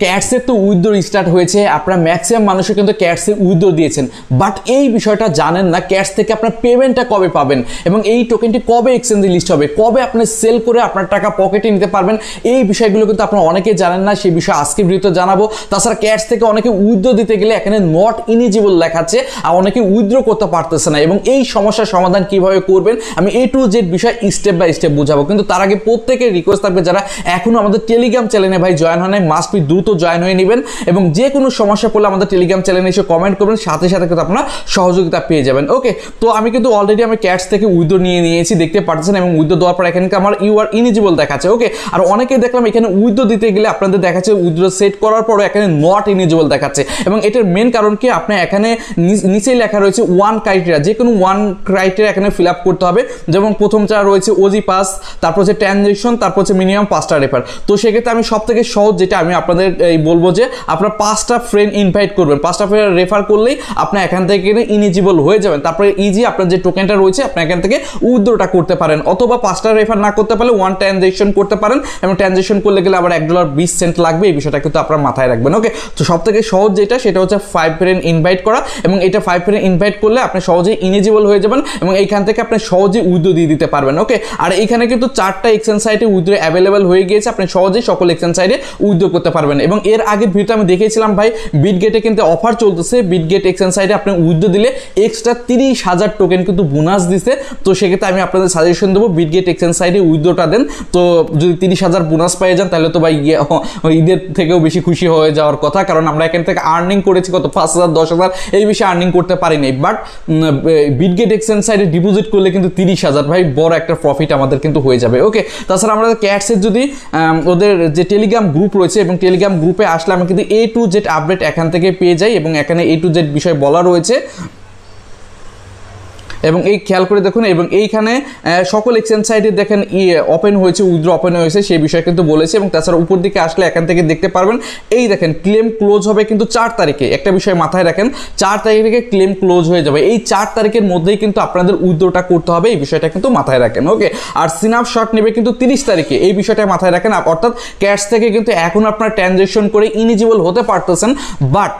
ক্যাটসের তো withdraw start হয়েছে, আপনারা ম্যাক্সিমাম মানুষও কিন্তু ক্যাটসের উইথড্র দিয়েছেন, বাট এই বিষয়টা জানেন না ক্যাটস থেকে আপনার পেমেন্টটা কবে পাবেন এবং এই টোকেনটি কবে এক্সচেঞ্জে লিস্ট হবে, কবে আপনি সেল করে আপনার টাকা পকেটে নিতে পারবেন। এই বিষয়গুলো কিন্তু আপনারা অনেকেই জানেন না, সেই বিষয়ে আজকে ভিডিওতে জানাবো। তাছাড়া ক্যাটস থেকে অনেকে উইথড্র দিতে গেলে এখানে নট ইলিজিবল লেখাচ্ছে আর অনেকে উইথড্র করতে পারতেছে না, এবং এই সমস্যার সমাধান কিভাবে করবেন আমি A to Z বিষয় স্টেপ বাই স্টেপ বুঝাবো। কিন্তু তার আগে প্রত্যেকের রিকোয়েস্ট থাকবে যারা এখনো আমাদের টেলিগ্রাম চ্যানেলে ভাই জয়েন হয় নাই, মাস্ট বি দ্রুত জয়েন হয়ে নেবেন এবং যে কোনো সমস্যা পড়লে আমাদের টেলিগ্রাম চ্যানেলে এসে কমেন্ট করবেন, সাথে সাথে কিন্তু আপনারা সহযোগিতা পেয়ে যাবেন। ওকে, তো আমি কিন্তু অলরেডি আমি ক্যাটস থেকে উইথড্র নিয়েছি দেখতে পাচ্ছেন, এবং উইথড্র দেওয়ার পর এখানে আমার ইউ আর ইলিজিবল দেখাচ্ছে। ওকে, আর অনেকে দেখলাম এখানে উইথড্র দিতে গেলে আপনাদের দেখাচ্ছে উইথড্র সেট করার পরও এখানে নট ইলিজিবল দেখাচ্ছে, এবং এটার মেন কারণ কি আপনি এখানে নিচেই লেখা রয়েছে ওয়ান ক্রাইটেরিয়া, যে কোনো ওয়ান ক্রাইটেরিয়া এখানে ফিল আপ করতে হবে। যেমন প্রথমটা রয়েছে ওজি পাস, তারপর হচ্ছে ট্রানজেকশন, তারপর হচ্ছে মিনিমাম 5টা রেফার। তো সেক্ষেত্রে আমি সব থেকে সহজ যেটা আমি আপনাদের বলবো যে আপনার 5টা ফ্রেন্ড ইনভাইট করবেন, 5টা ফ্রেন্ড রেফার করলেই আপনি এখান থেকে ইলিজিবল হয়ে যাবেন। তারপরে ইজি আপনার যে টোকেনটা রয়েছে আপনি এখান থেকে উইথড্রটা করতে পারেন, অথবা 5টা রেফার না করতে পারলে ওয়ান ট্রানজেকশন করতে পারেন, এবং ট্রানজেকশন করলে গেলে আবার $1.20 লাগবে। এই বিষয়টা কিন্তু আপনার মাথায় রাখবেন। ওকে, তো সব থেকে সহজ যেটা সেটা হচ্ছে 5 ফ্রেন্ড ইনভাইট করা, এবং এটা 5 ফ্রেন্ড ইনভাইট করলে আপনি সহজেই ইলিজিবল হয়ে যাবেন এবং এইখান থেকে আপনি সহজেই উইথড্র দিয়ে দিতে পারবেন। ওকে, আর এখানে কিন্তু 4টা এক্সচেঞ্জ সাইটে উইথড্র অ্যাভেলেবল হয়ে গিয়েছে, আপনি সহজেই সকল এক্সচেঞ্জ সাইটে উইথড্র করতে পারবেন। এবং এর আগের ভিডিওতে আমি দেখিয়েছিলাম ভাই বিটগেটে কিন্তু অফার চলতেছে, বিটগেট এক্সচেঞ্জ সাইটে আপনি উইথড্র দিলে এক্সট্রা 30,000 টোকেন কিন্তু বোনাস দিছে। তো সেক্ষেত্রে আমি আপনাদের সাজেশন দেবো বিটগেট এক্সচেঞ্জ সাইটে উইথড্রটা দেন, তো যদি 30,000 বোনাস পেয়ে যান তাহলে তো ভাই ঈদের থেকেও বেশি খুশি হয়ে যাওয়ার কথা, কারণ আমরা এখান থেকে আর্নিং করেছি কত 5,000 10,000 এই বেশি আর্নিং করতে পারিনি, বাট বিটগেট এক্সচেঞ্জ সাইটে ডিপোজিট করলে কিন্তু 30,000 ভাই বড় একটা প্রফিট আমাদের কিন্তু হয়ে যাবে। ওকে, তাছাড়া আমরা ক্যাটসের যদি ওদের যে টেলিগ্রাম গ্রুপ রয়েছে এবং টেলিগ্রাম গ্রুপে আসলে আমি কিন্তু A to Z আপডেট এখান থেকে পেয়ে যাই, এবং এখানে A to Z বিষয় বলা রয়েছে, এবং এই খেয়াল করে দেখুন, এবং এইখানে সকল এক্সচেঞ্জ সাইটে দেখেন ওপেন হয়েছে, উইথড্র ওপেন হয়েছে সেই বিষয়ে কিন্তু বলেছে। এবং তাছাড়া উপর দিকে আসলে এখান থেকে দেখতে পারবেন এই দেখেন ক্লেম ক্লোজ হবে কিন্তু 4 তারিখে। একটা বিষয় মাথায় রাখেন, 4 তারিখে ক্লেম ক্লোজ হয়ে যাবে, এই 4 তারিখের মধ্যেই কিন্তু আপনাদের উইথড্রটা করতে হবে, এই বিষয়টা কিন্তু মাথায় রাখেন। ওকে, আর স্ন্যাপশট নেবে কিন্তু 30 তারিখে, এই বিষয়টা মাথায় রাখেন। অর্থাৎ ক্যাশ থেকে কিন্তু এখন আপনার ট্রানজেকশন করে ইলিজিবল হতে পারতেছেন, বাট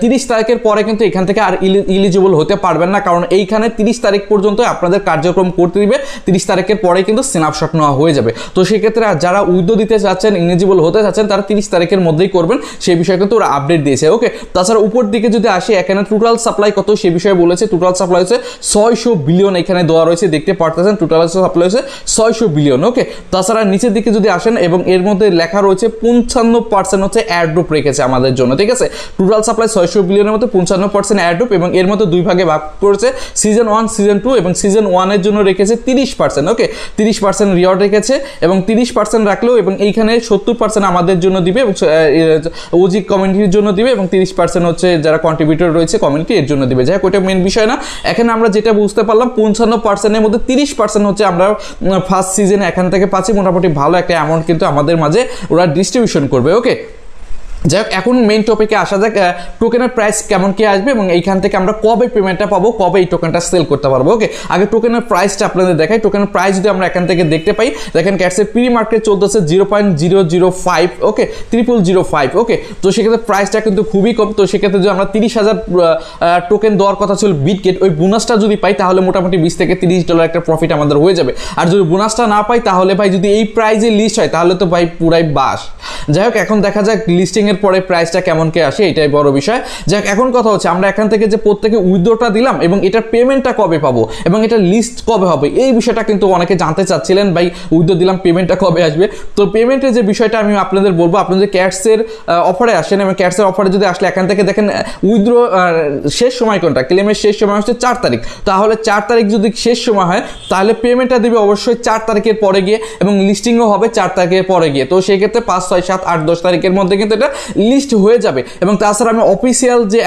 30 তারিখের পরে কিন্তু এখান থেকে আর ইলিজিবল হতে পারবেন না, কারণ এইখানে 30 তারিখ পর্যন্ত আপনাদের কার্যক্রম করতে দিবে, 30 তারিখের পরে কিন্তু স্ন্যাপশট নেওয়া হয়ে যাবে। তো সেক্ষেত্রে যারা উইথড্র দিতে চাচ্ছেন, ইলিজিবল হতে চাচ্ছেন, তারা 30 তারিখের মধ্যেই করবেন, সেই বিষয়ে কিন্তু ওরা আপডেট দিয়েছে। ওকে, তাছাড়া উপর দিকে যদি আসি এখানে টোটাল সাপ্লাই কত সে বিষয়ে বলেছে, টোটাল সাপ্লাই হচ্ছে 600 বিলিয়ন এখানে দেওয়া রয়েছে, দেখতে পারতেছেন টোটাল সাপ্লাই হচ্ছে 600 বিলিয়ন। ওকে, তাছাড়া নিচের দিকে যদি আসেন এবং এর মধ্যে লেখা রয়েছে 55% হচ্ছে এয়ারড্রপ রেখেছে আমাদের জন্য, ঠিক আছে। টোটাল সাপ্লাই 600 বিলিয়নের মধ্যে 55% এয়ারড্রপ, এবং এর মধ্যে দুই ভাগে ভাগ করেছে, সিজন 1 সিজন 2, এবং সিজন 1 এর জন্য রেখেছে 30%। ওকে, 30% রিওয়ার্ড রেখেছে, এবং 30% রাখলেও এবং এইখানে 70% আমাদের জন্য দিবে এবং ওজি কমিউনিটির জন্য দিবে, এবং 30% হচ্ছে যারা কন্ট্রিবিউটর রয়েছে কমিউনিটি এর জন্য দিবে। যাই হোক, ওইটা মেন বিষয় না। এখানে আমরা যেটা বুঝতে পারলাম 55%-এর মধ্যে 30% হচ্ছে আমরা ফার্স্ট সিজনে এখান থেকে পাচ্ছি, মোটামুটি ভালো একটা অ্যামাউন্ট কিন্তু আমাদের মাঝে ওরা ডিস্ট্রিবিউশন করবে। ওকে, যাই হোক, এখন মেইন টপিকে আসা যাক, টোকেনের প্রাইস কেমন কি আসবে এবং এইখান থেকে আমরা কবে পেমেন্টটা পাবো, কবে এই টোকেনটা সেল করতে পারবো। ওকে, আগে টোকেনের প্রাইসটা আপনাদের দেখাই। টোকেনের প্রাইস যদি আমরা এখান থেকে দেখতে পাই, দেখেন ক্যাটসের প্রি মার্কেট চলতেছে 0.005, ওকে 0005। ওকে, তো সেক্ষেত্রে প্রাইসটা কিন্তু খুবই কম। তো সেক্ষেত্রে যদি আমরা 30,000 টোকেন দেওয়ার কথা ছিল বিটগেট, ওই বোনাসটা যদি পাই তাহলে মোটামুটি $20 থেকে $30 একটা প্রফিট আমাদের হয়ে যাবে। আর যদি বোনাসটা না পাই তাহলে ভাই যদি এই প্রাইজে লিস্ট হয় তাহলে তো ভাই পুরাই বাস। যাই হোক, এখন দেখা যাক লিস্টিং এর পরে প্রাইসটা কেমন কে আসে, এটাই বড় বিষয়। যাক, এখন কথা হচ্ছে আমরা এখান থেকে যে প্রত্যেকে উইথড্রটা দিলাম এবং এটার পেমেন্টটা কবে পাবো এবং এটা লিস্ট কবে হবে, এই বিষয়টা কিন্তু অনেকে জানতে চাচ্ছিলেন, ভাই উইথড্র দিলাম পেমেন্টটা কবে আসবে। তো পেমেন্টের যে বিষয়টা আমি আপনাদের বলবো, আপনি যদি ক্যাটসের অফারে আসেন এবং ক্যাটসের অফারে যদি আসলে এখান থেকে দেখেন উইথড্র শেষ সময় কোনটা, ক্লেমের শেষ সময় হচ্ছে 4 তারিখ। তাহলে 4 তারিখ যদি শেষ সময় হয় তাহলে পেমেন্টটা দিবে অবশ্যই 4 তারিখের পরে গিয়ে, এবং লিস্টিংও হবে 4 তারিখের পরে গিয়ে। তো সেই ক্ষেত্রে 5, 6, 7, 8, 10 তারিখের মধ্যে কিন্তু এটা লিস্ট হয়ে যাবে। এবং তাছাড়া আমি অফিসিয়াল যে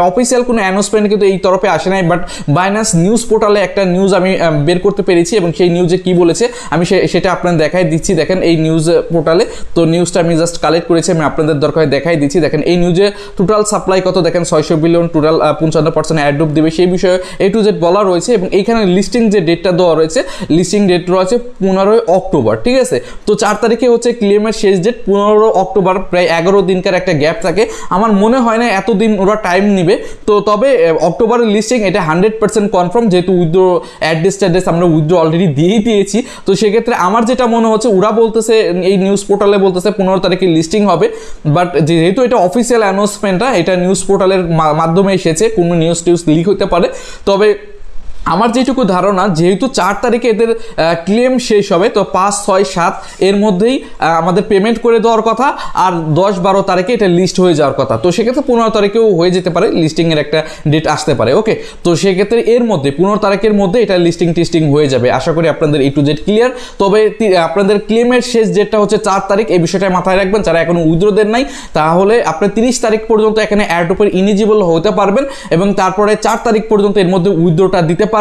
অফিসিয়াল কোনো অ্যানাউন্সমেন্ট কিন্তু এই তরফে আসে নাই, বাট বাইন্যান্স নিউজ পোর্টালে একটা নিউজ আমি বের করতে পেরেছি, এবং সেই নিউজে কি বলেছে আমি সেটা আপনাদের দেখাই দিচ্ছি। দেখেন এই নিউজ পোর্টালে, তো নিউজটা আমি জাস্ট কালেক্ট করেছি, আমি আপনাদের দরকার দেখাই দিচ্ছি। দেখেন এই নিউজে টোটাল সাপ্লাই কত, দেখেন 600 বিলিয়ন, টোটাল 55% অ্যাড্রপ দিবে, সেই বিষয়ে A to Z বলা রয়েছে। এবং এইখানে লিস্টিং যে ডেটটা দেওয়া রয়েছে, লিস্টিং ডেট রয়েছে 15 অক্টোবর, ঠিক আছে। তো 4 তারিখে হচ্ছে ক্লেমের শেষ ডেট, 15 অক্টোবর, প্রায় 11 দিন দিনকার একটা গ্যাপ থাকে, আমার মনে হয় না এতদিন ওরা টাইম নেবে। তো তবে অক্টোবরের লিস্টিং এটা 100% কনফার্ম, যেহেতু উইথড্র অ্যাড্রেস আমরা উইথড্র অলরেডি দিয়েছি। তো সেক্ষেত্রে আমার যেটা মনে হচ্ছে, ওরা বলতেছে এই নিউজ পোর্টালে বলতেছে 15 তারিখে লিস্টিং হবে, বাট যেহেতু এটা অফিসিয়াল অ্যানাউন্সমেন্টটা এটা নিউজ পোর্টালের মাধ্যমে এসেছে, কোনো নিউজ লিক হতে পারে। তবে আমার যেটুকু ধারণা, যেহেতু 4 তারিখে এদের ক্লেম শেষ হবে, তো 5, 6, 7 এর মধ্যেই আমাদের পেমেন্ট করে দেওয়ার কথা, আর 10, 12 তারিখে এটা লিস্ট হয়ে যাওয়ার কথা। তো সেক্ষেত্রে 15 তারিখেও হয়ে যেতে পারে, লিস্টিংয়ের একটা ডেট আসতে পারে। ওকে, তো সেক্ষেত্রে এর মধ্যে 15 তারিখের মধ্যে এটা লিস্টিং হয়ে যাবে। আশা করি আপনাদের A to Z ক্লিয়ার। তবে আপনাদের ক্লেমের শেষ ডেটটা হচ্ছে 4 তারিখ, এই বিষয়টা মাথায় রাখবেন। যারা এখনো উইথড্র দেন নাই, তাহলে আপনার 30 তারিখ পর্যন্ত এখানে এয়ারড্রপের ইলিজিবল হতে পারবেন, এবং তারপরে 4 তারিখ পর্যন্ত এর মধ্যে উইথড্রটা দিতে পারবেন,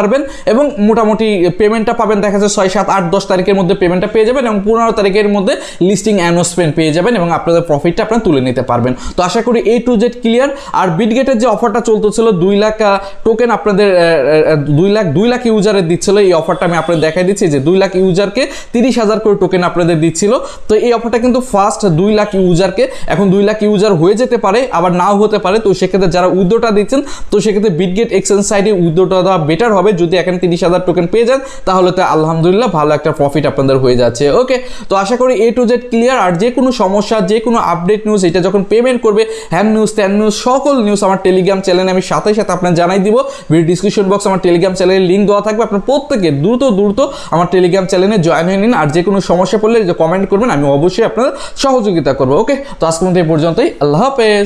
এবং মোটামুটি পেমেন্টটা পাবেন দেখা যাচ্ছে 6, 7, 8, 10 তারিখের মধ্যে পেমেন্টটা পেয়ে যাবেন, এবং 15 তারিখের মধ্যে লিস্টিং অ্যানাউন্সমেন্ট পেয়ে যাবেন, এবং আপনাদের প্রফিটটা আপনারা তুলে নিতে পারবেন। তো আশা করি A to Z ক্লিয়ার। আর বিটগেটের যে অফারটা চলতেছিল 2 লাখ টোকেন আপনাদের 2 লাখ ইউজারের দিচ্ছিল, এই অফারটা আমি আপনাদের দেখাই দিচ্ছি যে 2 লাখ ইউজারকে 30,000 করে টোকেন আপনাদের দিচ্ছিল। তো এই অফারটা কিন্তু ফার্স্ট 2 লাখ ইউজারকে, এখন 2 লাখ ইউজার হয়ে যেতে পারে, আবার নাও হতে পারে। তো সেক্ষেত্রে যারা উইথড্রটা দিচ্ছেন, তো সেক্ষেত্রে বিটগেট এক্সচেঞ্জ সাইটে উইথড্রটা দেওয়া বেটার হবে। যদি এখানে 30,000 টোকেন পেয়ে যান, তাহলে তো আলহামদুলিল্লাহ ভালো একটা প্রফিট আপনাদের হয়ে যাচ্ছে। ওকে, তো আশা করি A to Z ক্লিয়ার। আর যে কোনো সমস্যা, যে কোনো আপডেট নিউজ, এটা যখন পেমেন্ট করবে, হ্যান নিউজ, ত্যান নিউজ, সকল নিউজ আমার টেলিগ্রাম চ্যানেলে আমি সাথে সাথে আপনার জানাই দিব। ভিডিও ডিসক্রিপশন বক্স আমার টেলিগ্রাম চ্যানেলের লিঙ্ক দেওয়া থাকবে, আপনার প্রত্যেকে দ্রুত আমার টেলিগ্রাম চ্যানেলে জয়েন হয়ে নিন। আর যে কোনো সমস্যা পড়লে যে কমেন্ট করবেন, আমি অবশ্যই আপনাদের সহযোগিতা করবো। ওকে, তো আজকে মধ্যে এই পর্যন্তই, আল্লাহ হাফেজ।